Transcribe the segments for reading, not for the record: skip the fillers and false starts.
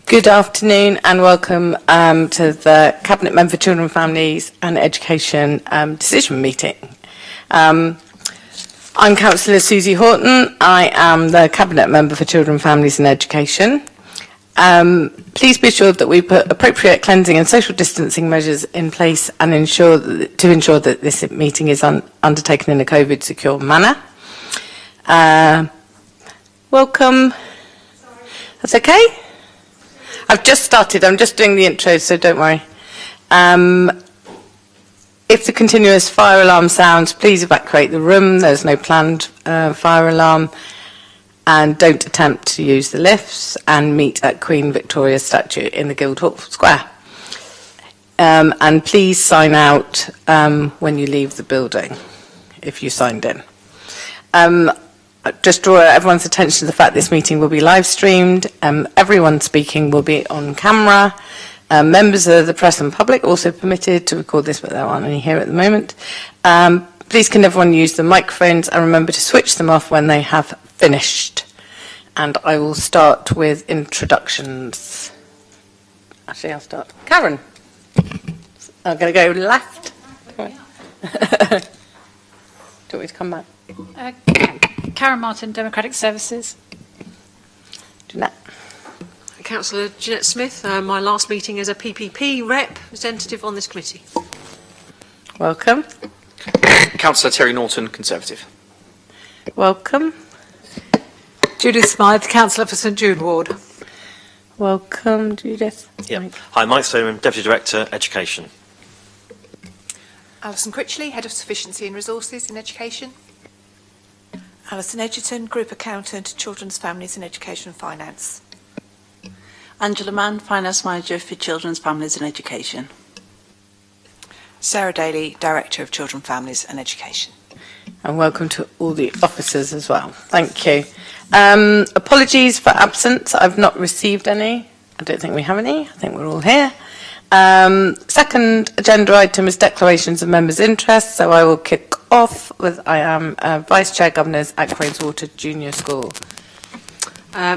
Good afternoon and welcome to the Cabinet Member for Children, Families and Education decision meeting. I'm Councillor Susie Horton. I am the Cabinet Member for Children, Families and Education. Please be assured that we put appropriate cleansing and social distancing measures in place and ensure that this meeting is undertaken in a COVID secure manner. Welcome. That's okay? I've just started. I'm just doing the intro, so don't worry. If the continuous fire alarm sounds, please evacuate the room. There's no planned fire alarm. And don't attempt to use the lifts, and meet at Queen Victoria's statue in the Guildhall Square. And please sign out when you leave the building, if you signed in. Just draw everyone's attention to the fact this meeting will be live streamed. Everyone speaking will be on camera. Members of the press and public also permitted to record this, but there aren't any here at the moment. Please can everyone use the microphones and remember to switch them off when they have finished. And I will start with introductions. Actually, I'll start. Karen. I'm going to go left. Come on. Do you want me to come back? Karen Martin, Democratic Services. Jeanette. Councillor Jeanette Smith, my last meeting as a PPP representative on this committee. Welcome. Councillor Terry Norton, Conservative. Welcome. Judith Smythe, Councillor for St Jude Ward. Welcome, Judith. Yeah. Hi, Mike Stoneman, Deputy Director, Education. Alison Critchley, Head of Sufficiency and Resources in Education. Alison Edgerton, Group Accountant, Children's, Families and Education Finance. Angela Mann, Finance Manager for Children's, Families and Education. Sarah Daly, Director of Children, Families and Education. And welcome to all the officers as well. Thank you. Apologies for absence. I've not received any. I don't think we have any. I think we're all here. Second agenda item is declarations of members' interests. So I will kick off with I am Vice Chair Governors at Craneswater Junior School.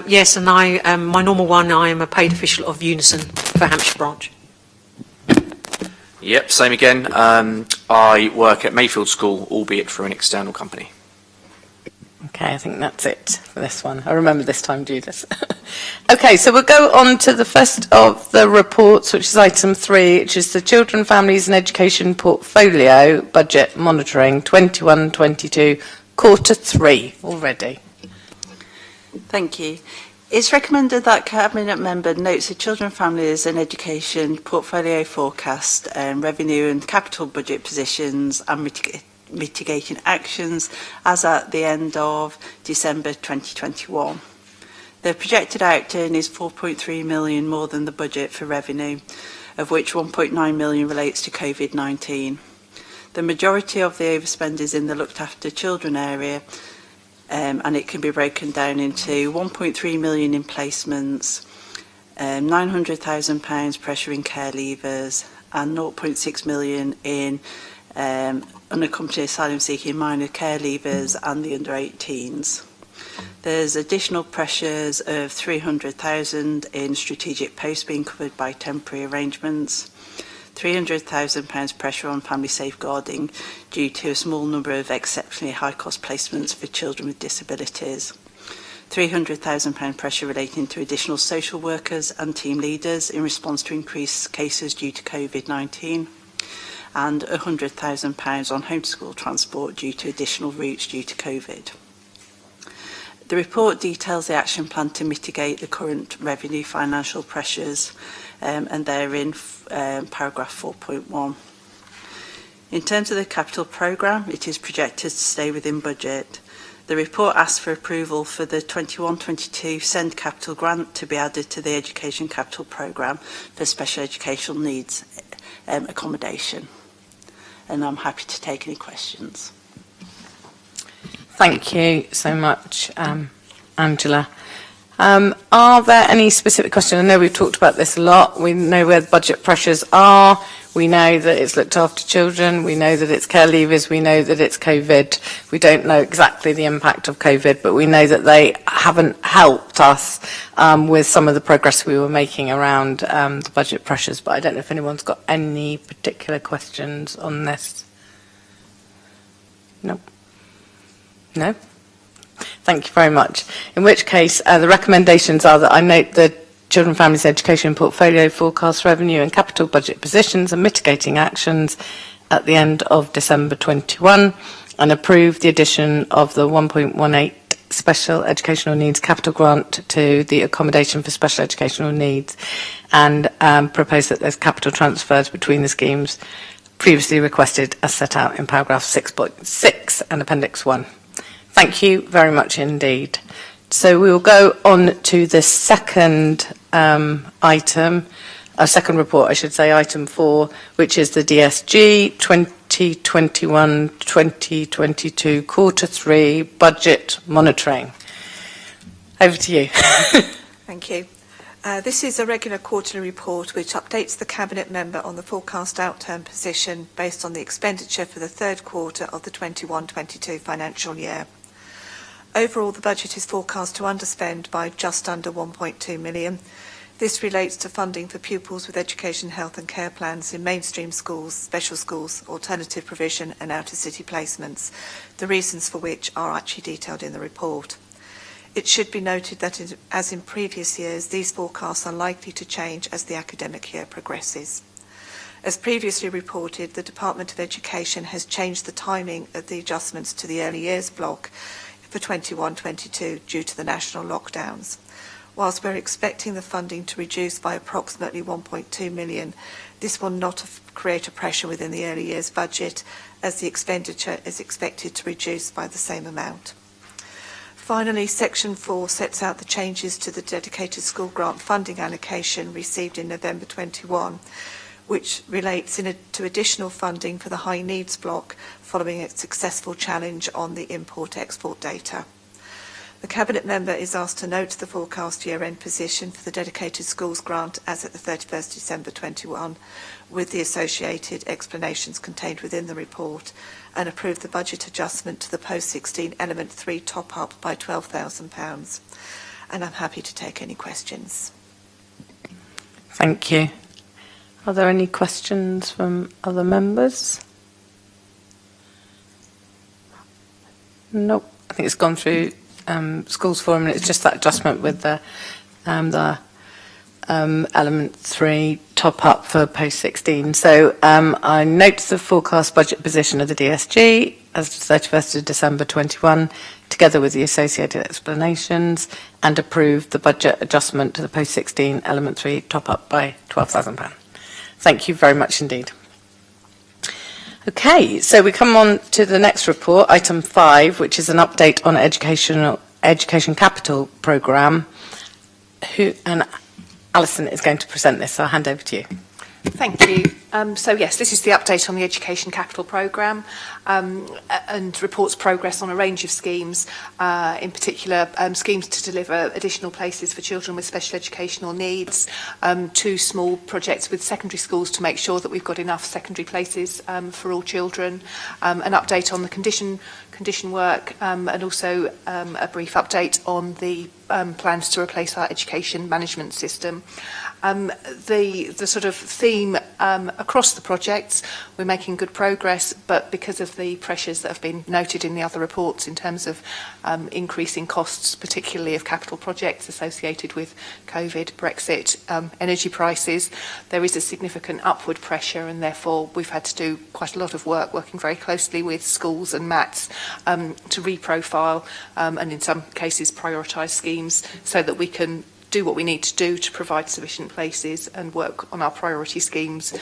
Yes, and my normal one, I am a paid official of Unison for Hampshire branch. Yep, same again. I work at Mayfield School, albeit for an external company. Okay, I think that's it for this one. I remember this time, Judith. Okay, so we'll go on to the first of the reports, which is item 3, which is the Children, Families and Education Portfolio Budget Monitoring 21-22, quarter 3 already. Thank you. It's recommended that Cabinet Member notes the Children, Families and Education Portfolio Forecast, revenue and capital budget positions and mitigating actions as at the end of December 2021. The projected outturn is 4.3 million more than the budget for revenue, of which 1.9 million relates to COVID-19. The majority of the overspend is in the looked after children area, and it can be broken down into 1.3 million in placements, £900,000 pressure in care leavers, and 0.6 million in unaccompanied asylum-seeking minor care leavers and the under-18s. There's additional pressures of 300,000 in strategic posts being covered by temporary arrangements, £300,000 pressure on family safeguarding due to a small number of exceptionally high-cost placements for children with disabilities, £300,000 pressure relating to additional social workers and team leaders in response to increased cases due to COVID-19, and £100,000 on homeschool transport due to additional routes due to COVID. The report details the action plan to mitigate the current revenue financial pressures, and they're in paragraph 4.1. In terms of the capital programme, it is projected to stay within budget. The report asks for approval for the 21-22 SEND capital grant to be added to the Education Capital Programme for special educational needs accommodation. And I'm happy to take any questions. Thank you so much, Angela. Are there any specific questions? I know we've talked about this a lot. We know where the budget pressures are. We know that it's looked after children. We know that it's care leavers. We know that it's COVID. We don't know exactly the impact of COVID, but we know that they haven't helped us with some of the progress we were making around the budget pressures. But I don't know if anyone's got any particular questions on this. No. No? Thank you very much. In which case, the recommendations are that I note the Children, Families, Education portfolio forecast revenue and capital budget positions and mitigating actions at the end of December 21 and approve the addition of the 1.18 Special Educational Needs Capital Grant to the Accommodation for Special Educational Needs and propose that there's capital transfers between the schemes previously requested as set out in paragraph 6.6 and Appendix 1. Thank you very much indeed. So we will go on to the second item, second report, I should say, item 4, which is the DSG 2021-2022 Quarter 3 Budget Monitoring. Over to you. Thank you. This is a regular quarterly report which updates the Cabinet member on the forecast outturn position based on the expenditure for the third quarter of the 21-22 financial year. Overall, the budget is forecast to underspend by just under 1.2 million. This relates to funding for pupils with education, health and care plans in mainstream schools, special schools, alternative provision and out-of-city placements, the reasons for which are actually detailed in the report. It should be noted that, as in previous years, these forecasts are likely to change as the academic year progresses. As previously reported, the Department of Education has changed the timing of the adjustments to the early years block for 21-22 due to the national lockdowns. Whilst we're expecting the funding to reduce by approximately 1.2 million, this will not create a pressure within the early years budget as the expenditure is expected to reduce by the same amount. Finally, Section 4 sets out the changes to the dedicated school grant funding allocation received in November 21, which relates to additional funding for the high needs block following a successful challenge on the import-export data. The Cabinet member is asked to note the forecast year-end position for the dedicated schools grant as at the 31st December 21, with the associated explanations contained within the report, and approve the budget adjustment to the post-16 element 3 top-up by £12,000. And I'm happy to take any questions. Thank you. Are there any questions from other members? Nope. I think it's gone through Schools Forum, and it's just that adjustment with the element 3 top up for post-16. So I note the forecast budget position of the DSG as of 31st of December 21, together with the associated explanations, and approve the budget adjustment to the post-16 element 3 top up by £12,000. Thank you very much indeed. Okay, so we come on to the next report, item 5, which is an update on Education Capital Programme. And Alison is going to present this, so I'll hand over to you. Thank you. So yes, this is the update on the Education Capital Programme and reports progress on a range of schemes, in particular schemes to deliver additional places for children with special educational needs, 2 small projects with secondary schools to make sure that we've got enough secondary places for all children, an update on the condition work, and also a brief update on the plans to replace our education management system. The sort of theme across the projects, we're making good progress, but because of the pressures that have been noted in the other reports in terms of increasing costs, particularly of capital projects associated with COVID, Brexit, energy prices, there is a significant upward pressure, and therefore we've had to do quite a lot of work working very closely with schools and MATs to reprofile and in some cases prioritise schemes so that we can do what we need to do to provide sufficient places and work on our priority schemes,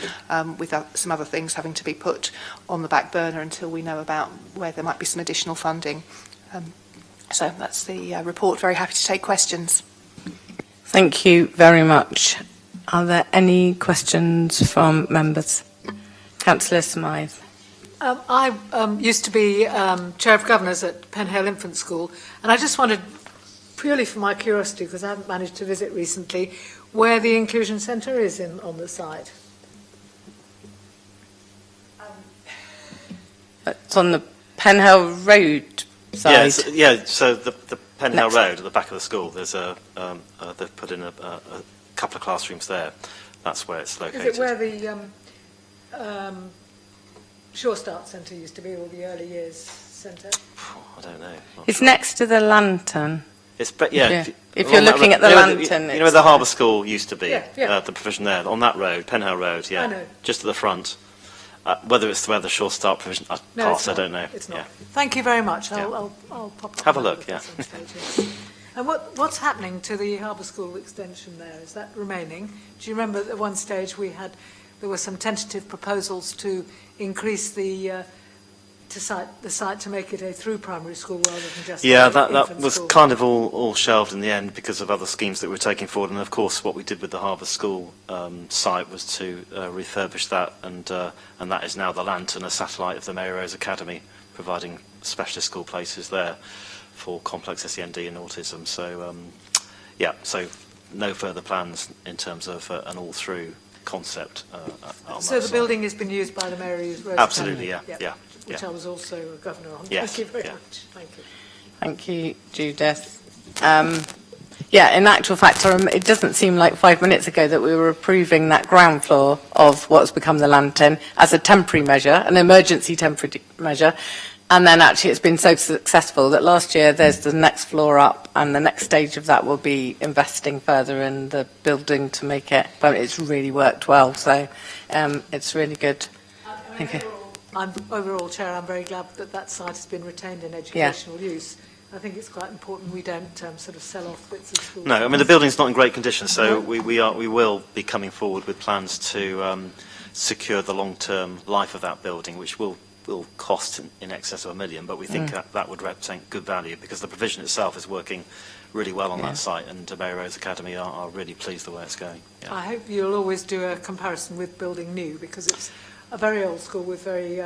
with some other things having to be put on the back burner until we know about where there might be some additional funding. So that's the report. Very happy to take questions. Thank you very much. Are there any questions from members? Councillor Smythe. I used to be Chair of Governors at Penhale Infant School, and I just wondered, purely for my curiosity, because I haven't managed to visit recently, where the Inclusion Centre is on the site. It's on the Penhill Road side. So the Penhill Next. Road at the back of the school, there's they've put in a couple of classrooms there. That's where it's located. Is it where the Shore Start Centre used to be, or the early years centre? I don't know. Not It's sure. next to the lantern. It's Yeah. If along you're that looking road- at the you know lantern, you know it's where the Harbour School used to be. Yeah. The provision there on that road, Penhill Road. Yeah, I know. just at the front. Whether it's where the Shore Start provision No, parts, it's I not. don't know. It's not. Yeah. Thank you very much. Yeah. I'll pop up. Have a and look, at yeah. some stage, yes. And what's happening to the Harbour School extension there? Is that remaining? Do you remember at one stage there were some tentative proposals to increase the site to make it a through primary school rather than just Yeah, an that infant was school? kind of all shelved in the end because of other schemes that we were taking forward. And of course, what we did with the Harbour School site was to refurbish that, and that is now the Lantern, a satellite of the Mary Rose Academy, providing specialist school places there for complex SEND and autism. So, so no further plans in terms of an all-through concept. On So that the site. building has been used by the Mary Rose Absolutely, Academy? yeah. Which I was also a governor on. Yes, Thank you very yeah. much. Thank you. Thank you, Judith. In actual fact, it doesn't seem like 5 minutes ago that we were approving that ground floor of what's become the lantern as a temporary measure, an emergency temporary measure. And then actually it's been so successful that last year there's the next floor up, and the next stage of that will be investing further in the building to make it, but it's really worked well. So it's really good. Thank you. Overall, Chair, I'm very glad that site has been retained in educational use. I think it's quite important we don't sort of sell off bits of schools. No, I mean the building's not in great condition, so we will be coming forward with plans to secure the long-term life of that building, which will cost in excess of £1 million, but we think that would represent good value because the provision itself is working really well on that site, and Mary Rose Academy are really pleased the way it's going. Yeah. I hope you'll always do a comparison with building new, because it's a very old school with very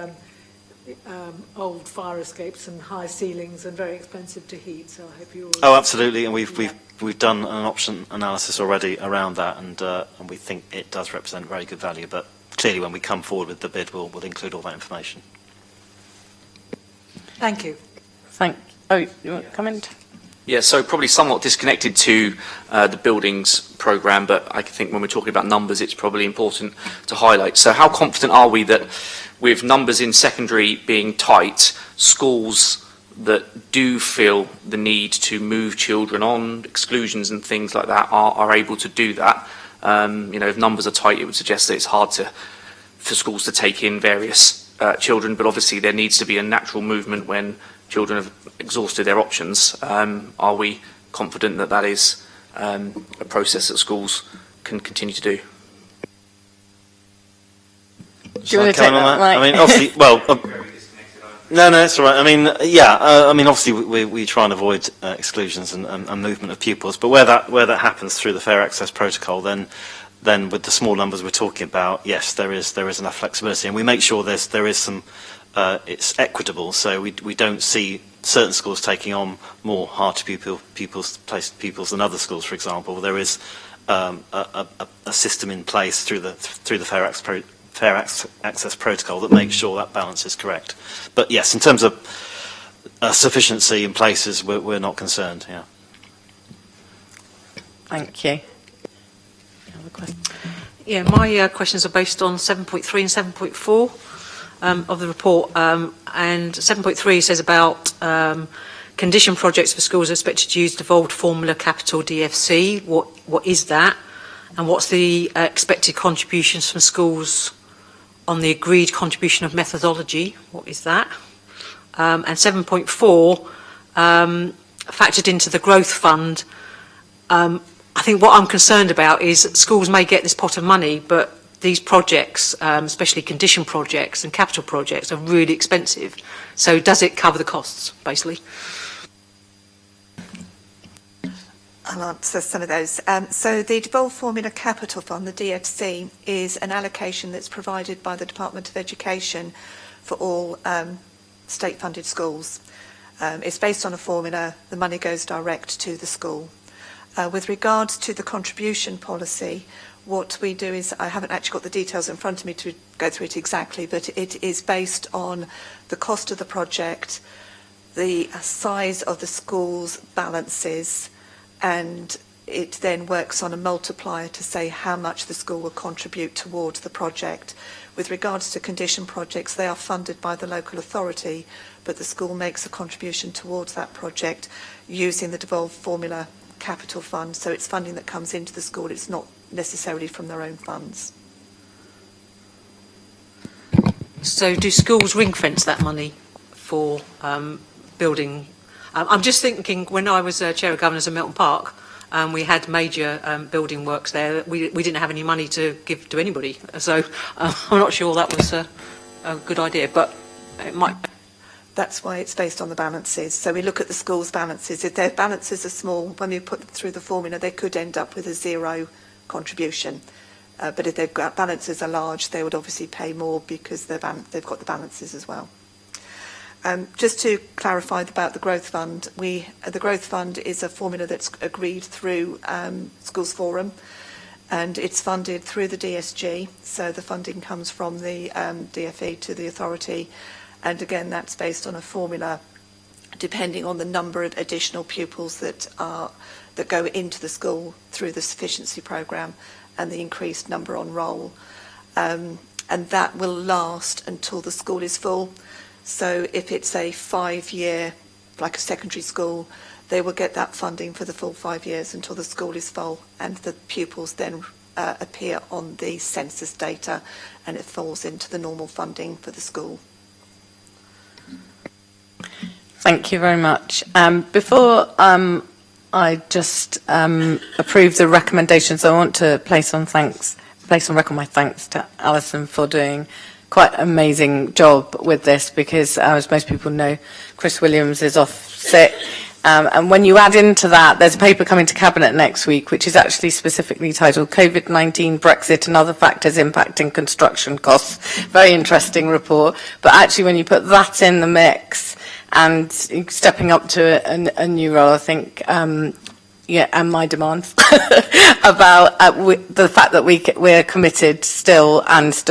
old fire escapes and high ceilings and very expensive to heat. So I hope you always... Oh, absolutely, and we've done an option analysis already around that, and we think it does represent very good value. But clearly, when we come forward with the bid, we'll include all that information. Thank you. You want to comment? Yeah, so probably somewhat disconnected to the buildings programme, but I think when we're talking about numbers, it's probably important to highlight. So how confident are we that with numbers in secondary being tight, schools that do feel the need to move children on, exclusions and things like that, are able to do that? If numbers are tight, it would suggest that it's hard for schools to take in various children, but obviously there needs to be a natural movement when children have exhausted their options. Are we confident that that is a process that schools can continue to do? Do you want to take that, Mike? I mean, obviously, no, it's all right. I mean, obviously, we try and avoid exclusions and movement of pupils, but where that happens through the Fair Access Protocol, then with the small numbers we're talking about, yes, there is enough flexibility, and we make sure there is some. It's equitable, so we don't see certain schools taking on more hard-to-pupils than other schools. For example, there is a system in place through the Fair Access Protocol that makes sure that balance is correct. But yes, in terms of sufficiency in places, we're not concerned. Yeah. Thank you. Question. Yeah, my questions are based on 7.3 and 7.4 of the report, and 7.3 says about condition projects for schools expected to use devolved formula capital DFC. What is that, and what's the expected contributions from schools on the agreed contribution of methodology? What is that? And 7.4 factored into the growth fund. I think what I'm concerned about is that schools may get this pot of money, but these projects, especially condition projects and capital projects, are really expensive. So does it cover the costs, basically? I'll answer some of those. So the Devolved Formula Capital Fund, the DFC, is an allocation that's provided by the Department of Education for all state-funded schools. It's based on a formula. The money goes direct to the school. With regards to the contribution policy, what we do is, I haven't actually got the details in front of me to go through it exactly, but it is based on the cost of the project, the size of the school's balances, and it then works on a multiplier to say how much the school will contribute towards the project. With regards to condition projects, they are funded by the local authority, but the school makes a contribution towards that project using the devolved formula capital fund. So it's funding that comes into the school, it's not necessarily from their own funds. So do schools ring fence that money for building? I'm just thinking, when I was Chair of Governors of Milton Park, we had major building works there. We didn't have any money to give to anybody. So I'm not sure that was a good idea, but it might. That's why it's based on the balances. So we look at the school's balances. If their balances are small, when we put them through the formula, they could end up with a zero contribution. But if their balances are large, they would obviously pay more because they've got the balances as well. Just to clarify about the Growth Fund, the Growth Fund is a formula that's agreed through Schools Forum, and it's funded through the DSG. So the funding comes from the DFE to the authority. And again, that's based on a formula depending on the number of additional pupils that go into the school through the sufficiency programme and the increased number on roll. And that will last until the school is full. So if it's a 5-year, like a secondary school, they will get that funding for the full 5 years until the school is full, and the pupils then appear on the census data, and it falls into the normal funding for the school. Thank you very much. Before I just approve the recommendations, I want to place on record my thanks to Alison for doing quite an amazing job with this, because as most people know, Chris Williams is off sick. And when you add into that, there's a paper coming to Cabinet next week, which is actually specifically titled COVID-19, Brexit and Other Factors Impacting Construction Costs. Very interesting report. But actually, when you put that in the mix and stepping up to a new role, I think, and my demands about the fact that we're committed still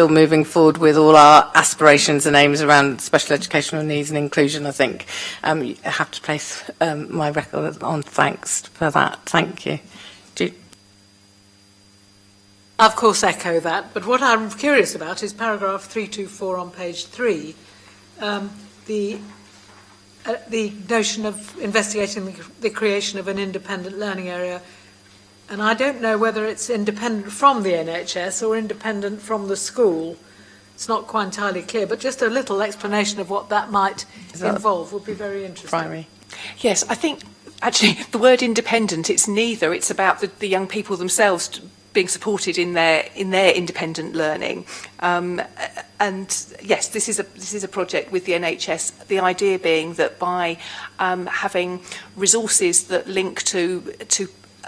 moving forward with all our aspirations and aims around special educational needs and inclusion. I think I have to place my record on thanks for that. Thank you. I, of course, echo that, but what I'm curious about is paragraph 324 on page 3, the notion of investigating the creation of an independent learning area. And I don't know whether it's independent from the NHS or independent from the school. It's not quite entirely clear, but just a little explanation of what that might involve would be very interesting. Primary. Yes, I think actually the word independent, it's neither. It's about the young people themselves being supported in their independent learning. And yes, this is a project with the NHS. The idea being that by having resources that link to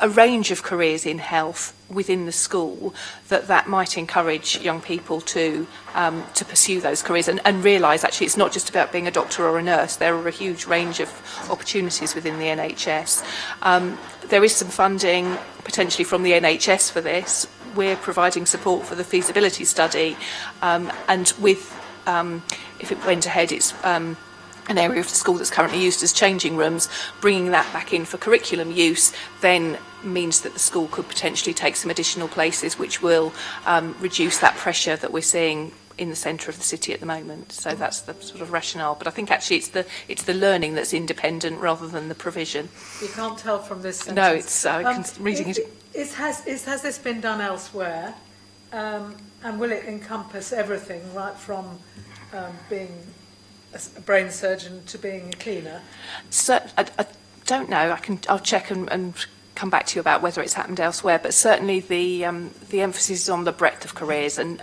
a range of careers in health within the school, that might encourage young people to pursue those careers and realise actually it's not just about being a doctor or a nurse. There are a huge range of opportunities within the NHS. There is some funding potentially from the NHS for this. We're providing support for the feasibility study, and with if it went ahead, it's an area of the school that's currently used as changing rooms. Bringing that back in for curriculum use then means that the school could potentially take some additional places, which will reduce that pressure that we're seeing in the centre of the city at the moment. So that's the sort of rationale. But I think actually it's the learning that's independent rather than the provision. You can't tell from this sentence. No, it's reading it. Has this been done elsewhere? And will it encompass everything, right from being a brain surgeon to being a cleaner? So I don't know. I'll check and come back to you about whether it's happened elsewhere. But certainly the emphasis is on the breadth of careers and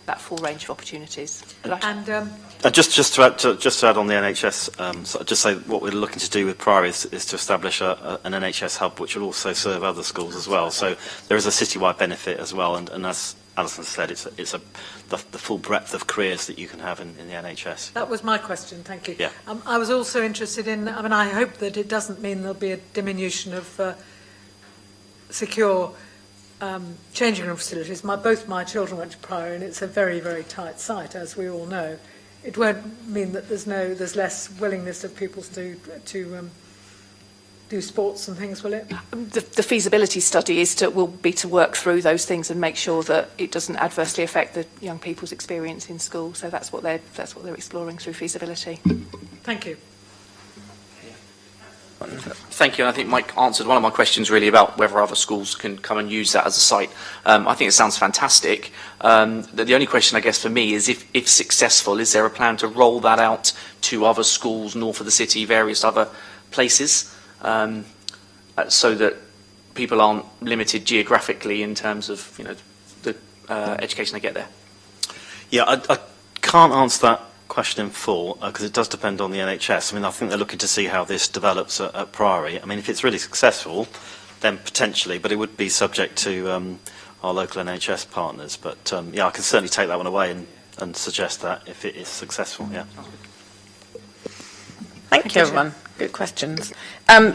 that full range of opportunities. Just to add on the NHS, so just say what we're looking to do with Priory is to establish an NHS hub which will also serve other schools as well. So there is a citywide benefit as well, and as Alison said, it's the full breadth of careers that you can have in the NHS. That was my question, thank you. Yeah. I was also interested in, I hope that it doesn't mean there'll be a diminution of secure changing room facilities. Both my children went to Priory, and it's a very, very tight site, as we all know. It won't mean that there's less willingness of pupils to do sports and things, will it? The feasibility study will be to work through those things and make sure that it doesn't adversely affect the young people's experience in school. So that's what they're exploring through feasibility. Thank you. Thank you. And I think Mike answered one of my questions really about whether other schools can come and use that as a site. I think it sounds fantastic. The only question, I guess, for me is if successful, is there a plan to roll that out to other schools north of the city, various other places, so that people aren't limited geographically in terms of the education they get there? Yeah, I can't answer that question in full because it does depend on the NHS. I mean, I think they're looking to see how this develops at Priory. I mean, if it's really successful, then potentially, but it would be subject to our local NHS partners. But yeah, I can certainly take that one away and suggest that if it is successful. Yeah. Thank you, everyone. Good questions.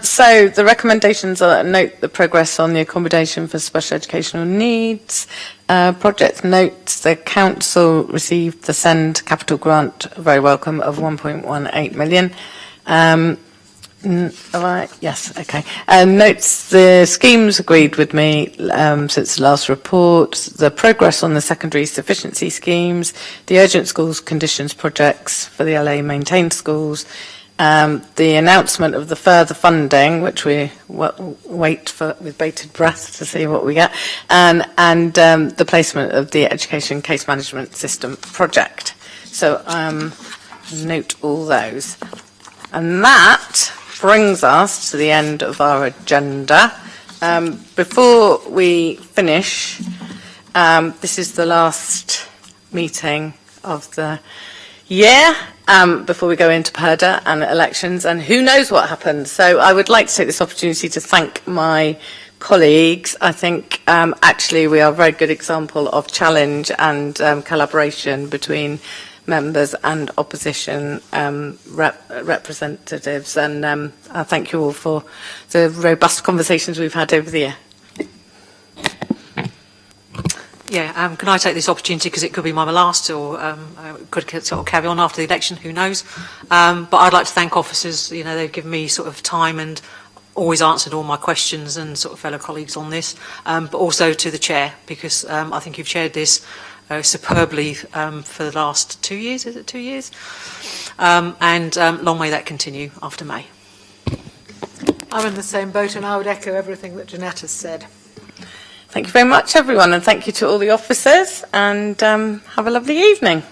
So the recommendations are: note the progress on the accommodation for special educational needs. Project notes the council received the SEND capital grant, very welcome, of 1.18 million. Yes, okay. Notes the schemes agreed with me since the last report, the progress on the secondary sufficiency schemes, the urgent schools conditions projects for the LA maintained schools, the announcement of the further funding, which we wait for with bated breath to see what we get, and the placement of the education case management system project. So note all those. And that brings us to the end of our agenda. Before we finish, this is the last meeting of the year before we go into PERDA and elections, and who knows what happens. So I would like to take this opportunity to thank my colleagues. I think actually we are a very good example of challenge and collaboration between members and opposition representatives, and I thank you all for the robust conversations we've had over the year. Yeah, can I take this opportunity, because it could be my last, or could sort of carry on after the election, who knows. But I'd like to thank officers. They've given me sort of time and always answered all my questions, and sort of fellow colleagues on this, but also to the chair, because I think you've chaired this superbly for the last 2 years. Is it 2 years? And long may that continue after May. I'm in the same boat, and I would echo everything that Jeanette has said. Thank you very much, everyone, and thank you to all the officers, and have a lovely evening.